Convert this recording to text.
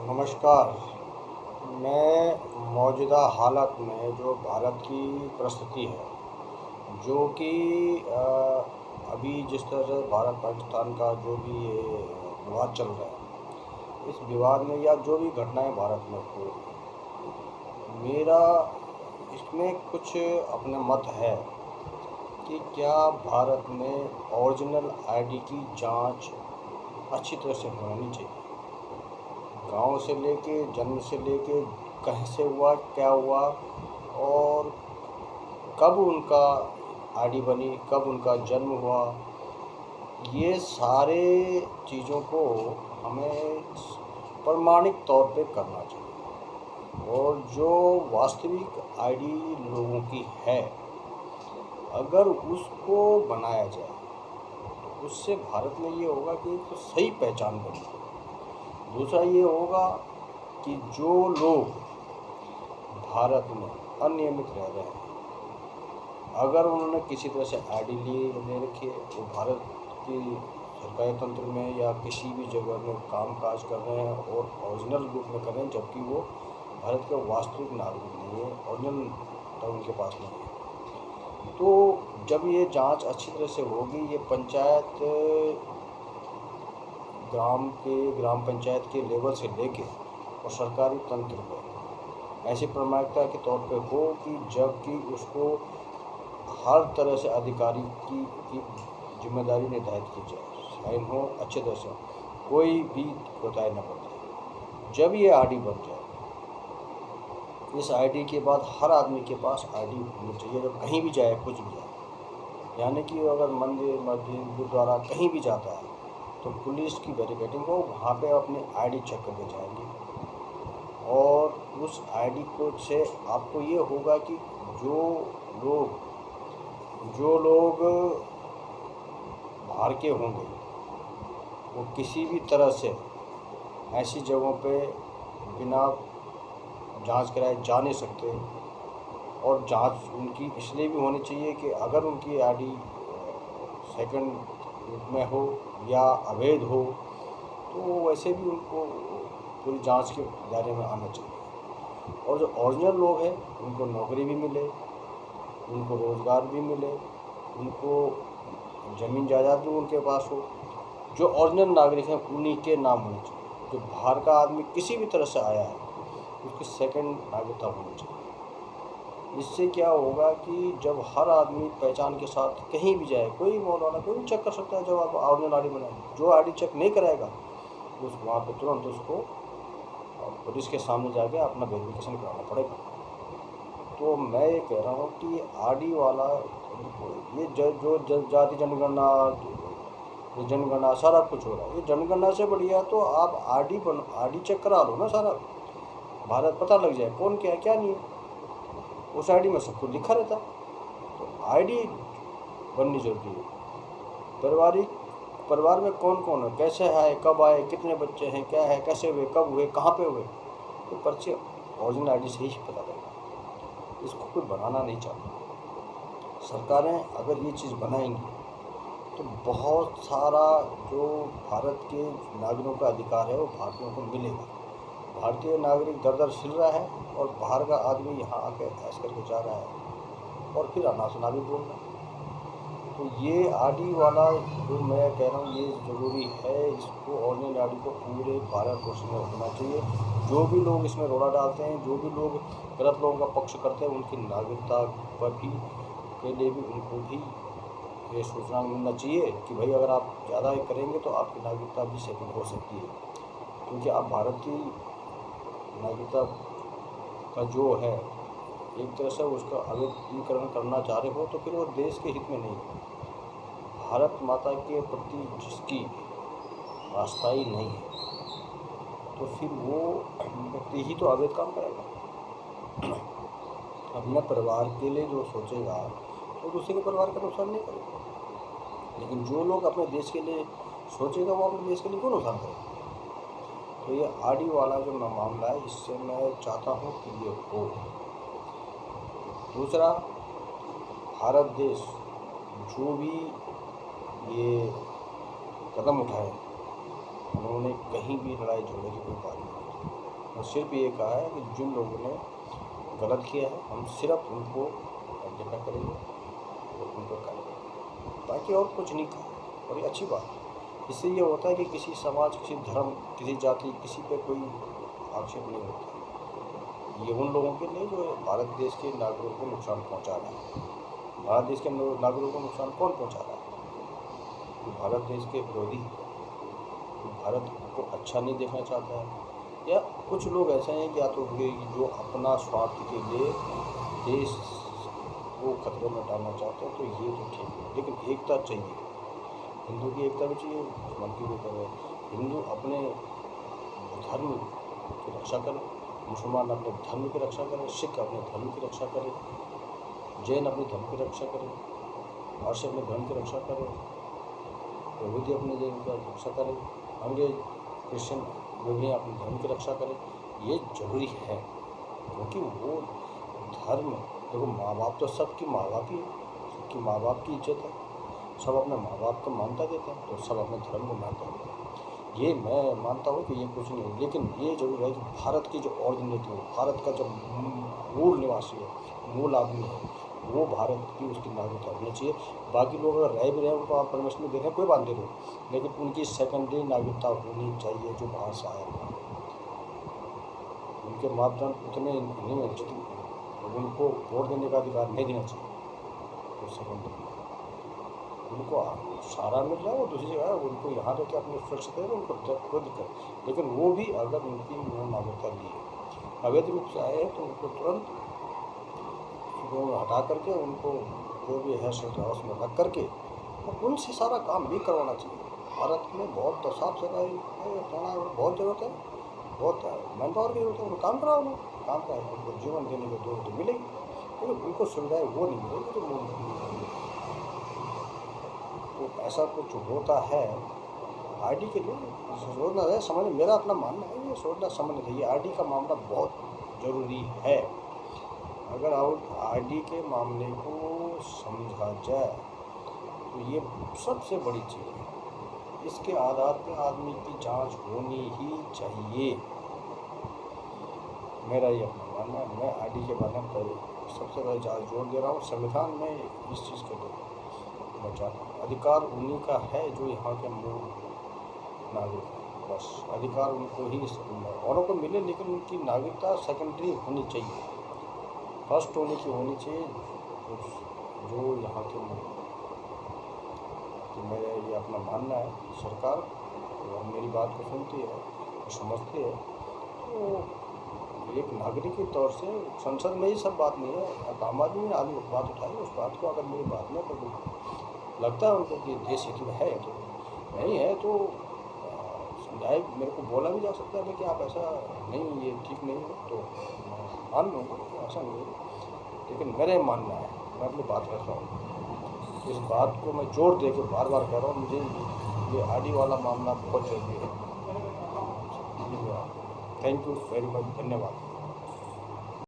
नमस्कार। मैं मौजूदा हालत में जो भारत की परिस्थिति है, जो कि अभी जिस तरह से भारत पाकिस्तान का जो भी ये विवाद चल रहा है, इस विवाद में या जो भी घटनाएं भारत में हो रही हैं, मेरा इसमें कुछ अपना मत है कि क्या भारत में ओरिजिनल आईडी की जांच अच्छी तरह से होनी चाहिए। गांव से लेके जन्म से लेके कहाँ से हुआ, क्या हुआ और कब उनका आईडी बनी, कब उनका जन्म हुआ, ये सारे चीज़ों को हमें प्रमाणिक तौर पे करना चाहिए। और जो वास्तविक आईडी लोगों की है, अगर उसको बनाया जाए तो उससे भारत में ये होगा कि एक तो सही पहचान बनेगी। दूसरा ये होगा कि जो लोग भारत में अनियमित रह रहे हैं, अगर उन्होंने किसी तरह से आईडी ले रखी है, वो भारत की सरकारी तंत्र में या किसी भी जगह में काम काज कर रहे हैं और ओरिजिनल रूप में कर रहे हैं, जबकि वो भारत के वास्तविक नागरिक नहीं है, ओरिजिनल उनके पास नहीं है। तो जब ये जांच अच्छी तरह से होगी, ये पंचायत ग्राम पंचायत के लेवल से लेके और सरकारी तंत्र में ऐसी प्रामाणिकता के तौर पे हो कि जबकि उसको हर तरह से अधिकारी की जिम्मेदारी निर्धारित की जाए, साइन हो अच्छे तरह से, कोई भी कोताही न बरते। जब ये आईडी बन जाए, इस आईडी के बाद हर आदमी के पास आईडी होनी चाहिए, जब कहीं भी जाए, कुछ भी जाए। यानी कि अगर मंदिर मस्जिद गुरुद्वारा कहीं भी जाता है तो पुलिस की बैरिकेडिंग हो, वहाँ पे अपनी आईडी चेक करके जाएंगे। और उस आईडी को से आपको ये होगा कि जो लोग बाहर के होंगे, वो किसी भी तरह से ऐसी जगहों पे बिना जांच कराए जा नहीं सकते। और जांच उनकी इसलिए भी होनी चाहिए कि अगर उनकी आईडी सेकंड रूप में हो या अवैध हो, तो वैसे भी उनको पूरी जांच के दायरे में आना चाहिए। और जो ओरिजिनल लोग हैं, उनको नौकरी भी मिले, उनको रोज़गार भी मिले, उनको ज़मीन जायदाद भी उनके पास हो। जो ओरिजिनल नागरिक हैं, उन्हीं के नाम होने चाहिए। जो बाहर का आदमी किसी भी तरह से आया है, उसकी सेकंड नागरिकता होनी चाहिए। इससे क्या होगा कि जब हर आदमी पहचान के साथ कहीं भी जाए, कोई मौलाना कोई भी चेक कर सकता है। जब आप ओरिजिनल आईडी बनाए, जो आईडी चेक नहीं कराएगा, उस वहाँ पर तुरंत उसको पुलिस के सामने जाके अपना वेरिफिकेशन कराना पड़ेगा। तो मैं ये कह रहा हूँ कि आईडी वाला ये जो जाति जनगणना सारा कुछ हो रहा है, ये जनगणना से बढ़िया तो आप आईडी चेक करा लो ना। सारा भारत पता लग जाए कौन क्या है क्या नहीं है, उस आईडी में सब कुछ लिखा रहता। तो आईडी बननी जरूरी है। परिवार में कौन कौन है, कैसे है, कब आए, कितने बच्चे हैं, क्या है, कैसे हुए, कब हुए, कहाँ पे हुए, तो पर्चे ओरिजिनल आईडी से ही पता लगेगा। इसको कोई बनाना नहीं चाहता। सरकारें अगर ये चीज़ बनाएंगी तो बहुत सारा जो भारत के नागरिकों का अधिकार है वो भारतीयों को मिलेगा। भारतीय नागरिक दर दर फिर रहा है और बाहर का आदमी यहाँ आके ऐश करके जा रहा है और फिर अनासुना भी बोल रहा है। तो ये आईडी वाला जो मैं कह रहा हूँ, ये ज़रूरी है। इसको ओरिजिनल आईडी को पूरे भारतवर्ष में होना चाहिए। जो भी लोग इसमें रोड़ा डालते हैं, जो भी लोग गलत लोगों का पक्ष करते हैं, उनकी नागरिकता पर भी के लिए भी उनको भी ये सूचना मिलना चाहिए कि भाई अगर आप ज़्यादा करेंगे तो आपकी नागरिकता भी सेकंड हो सकती है। क्योंकि आप भारत की नागरिकता का जो है एक तरह से उसका अवैधीकरण करना चाह रहे हो, तो फिर वो देश के हित में नहीं है। भारत माता के प्रति जिसकी आस्था ही नहीं है, तो फिर वो व्यक्ति ही तो अवैध काम करेगा। अपने परिवार के लिए जो सोचेगा तो दूसरे के परिवार का नुकसान नहीं करेगा। लेकिन जो लोग अपने देश के लिए सोचेगा, वो अपने देश के लिए क्यों नुकसान करेगा। तो ये आईडी वाला जो मामला है, इससे मैं चाहता हूँ कि ये हो। दूसरा, भारत देश जो भी ये कदम उठाए, उन्होंने कहीं भी लड़ाई झगड़े की कोई बात नहीं की। और सिर्फ ये कहा है कि जिन लोगों ने गलत किया है हम सिर्फ उनको देखा करेंगे और उन पर करेंगे, बाकी और कुछ नहीं कहा। और ये अच्छी बात है। इससे ये होता है कि किसी समाज, किसी धर्म, किसी जाति, किसी पे कोई आक्षेप नहीं होता। ये उन लोगों के लिए जो भारत देश के नागरिकों को नुकसान पहुंचा रहा है। भारत देश के नागरिकों को नुकसान कौन पहुंचा रहा है? तो भारत देश के विरोधी, तो भारत को अच्छा नहीं देखना चाहता है, या कुछ लोग ऐसे हैं कि या तो जो अपना स्वार्थ के लिए देश को खतरे में डालना चाहते हैं, तो ये तो ठीक है। लेकिन एकता चाहिए, हिंदू की एकता भी चाहिए, मुसलमान की भी एकता है। हिंदू अपने धर्म की रक्षा करे, मुसलमान अपने धर्म की रक्षा करे, सिख अपने धर्म की रक्षा करे, जैन अपने धर्म की रक्षा करे, पारसी अपने धर्म की रक्षा करे, यहूदी अपने धर्म की रक्षा करे, अंग्रेज क्रिश्चियन वो भी अपने धर्म की रक्षा करें। ये जरूरी है, क्योंकि वो धर्म, देखो माँ बाप तो सबकी माँ बाप ही है, सबकी माँ बाप की इज्जत है, सब अपने माँ बाप को मान्यता देते हैं, तो सब अपने धर्म को मान्यता देते हैं। ये मैं मानता हूँ कि ये कुछ नहीं है, लेकिन ये जरूर है कि भारत की जो ऑरिजिनिटी है, भारत का जो मूल निवासी है, मूल आदमी है, वो भारत की उसकी नागरिकता होनी चाहिए। बाकी लोग अगर रह भी रहे हैं, उनको आप परमिशन में दे रहे हैं, कोई बात नहीं रहे, लेकिन उनकी सेकेंडरी नागरिकता होनी चाहिए जो बाहर से आए। उनके मापदंड उतने नहीं है जितने, तो उनको वोट देने का अधिकार नहीं देना चाहिए। तो सेकेंडरी उनको सारा मिल जाए, वो दूसरी जगह उनको यहाँ रह के अपनी सुरक्षित है, उनको कोई दिक्कत, लेकिन वो भी अगर उनकी नागरिकता ली है, अवैध रूप से आए हैं, तो उनको तुरंत हटा करके उनको जो भी है शेल्टर हाउस में रख करके उनसे सारा काम भी करवाना चाहिए। भारत में बहुत साफ सफाई बहुत ज़रूरत है, बहुत मैन पावर की जरूरत है, उनको काम कराओ, काम कराए, उनको जीवन देने की जरूरत मिलेगी, लेकिन उनको सुविधाएँ वो नहीं मिलेगी जो मूल मिलेगी। तो ऐसा कुछ होता है आईडी के लिए सोचना है, समझ, मेरा अपना मानना है, ये सोचना समझना चाहिए। आईडी का मामला बहुत ज़रूरी है। अगर आईडी के मामले को समझा जाए तो ये सबसे बड़ी चीज़ है। इसके आधार पर आदमी की जांच होनी ही चाहिए, मेरा ये अपना मानना है। मैं आईडी के बारे में सबसे पहले ज़्यादा जोर दे रहा हूँ, संविधान में इस चीज़ के लिए बचाना अधिकार उन्हीं का है जो यहाँ के मूल नागरिक हैं। बस अधिकार उनको ही औरों को मिले, लेकिन उनकी नागरिकता सेकेंडरी होनी चाहिए, फर्स्ट होने की होनी चाहिए जो यहाँ के मूल। तो मेरा ये अपना मानना है। सरकार अगर मेरी बात को सुनती है और समझती है, तो एक नागरिक के तौर से संसद में ही सब बात नहीं है, आम आदमी ने आदमी बात उठाई, उस बात को अगर मेरी बात में लगता है उनको कि देश हित में है, तो नहीं है तो समझाए, मेरे को बोला भी जा सकता है कि आप ऐसा नहीं, ये ठीक नहीं है, तो मैं मान लूँगा, ऐसा नहीं है। लेकिन मेरा मानना है, मैं अपनी बात रख रहा हूँ, इस बात को मैं जोर दे के बार बार कह रहा हूँ, मुझे ये आईडी वाला मामला बहुत जरूरी है। थैंक यू वेरी मच, धन्यवाद।